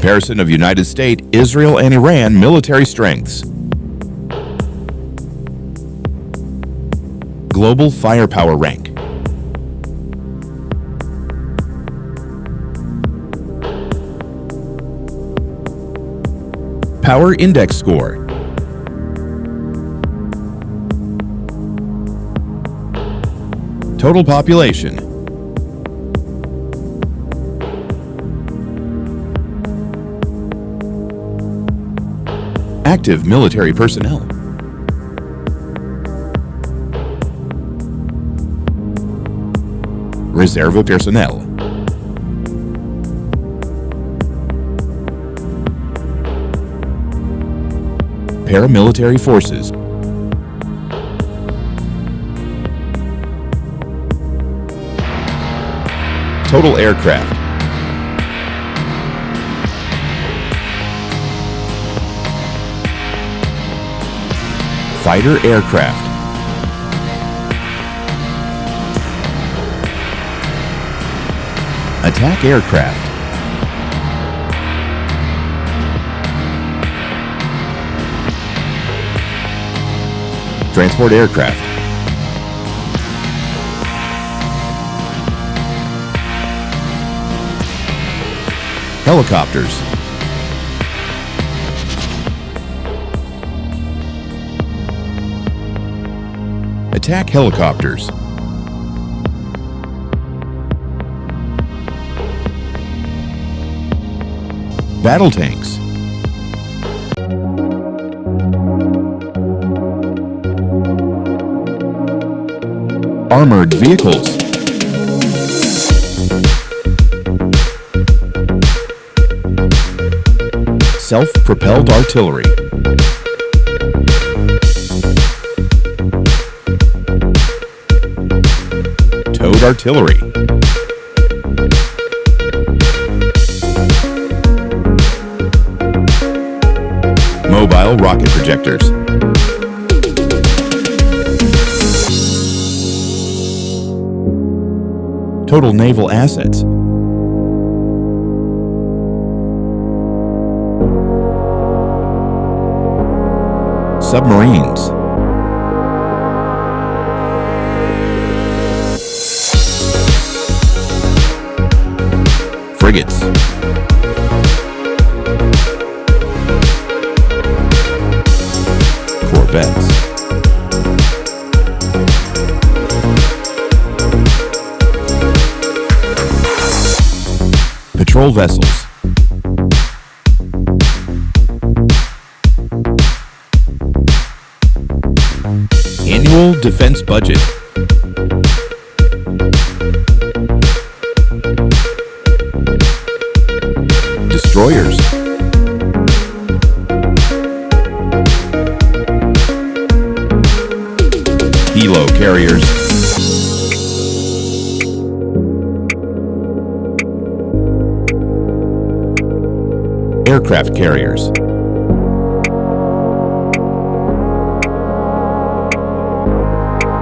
Comparison of United States, Israel, and Iran military strengths. Global firepower rank. Power index score. Total population. Active military personnel. Reserve personnel. Paramilitary forces. Total aircraft. Fighter aircraft. Attack aircraft. Transport aircraft. Helicopters. Attack helicopters. Battle tanks. Armored vehicles. Self-propelled artillery. Towed artillery. Mobile rocket projectors. Total naval assets. Submarines. Frigates. Corvettes. Patrol vessels. Annual defense budget. Destroyers. Helo carriers. Aircraft carriers.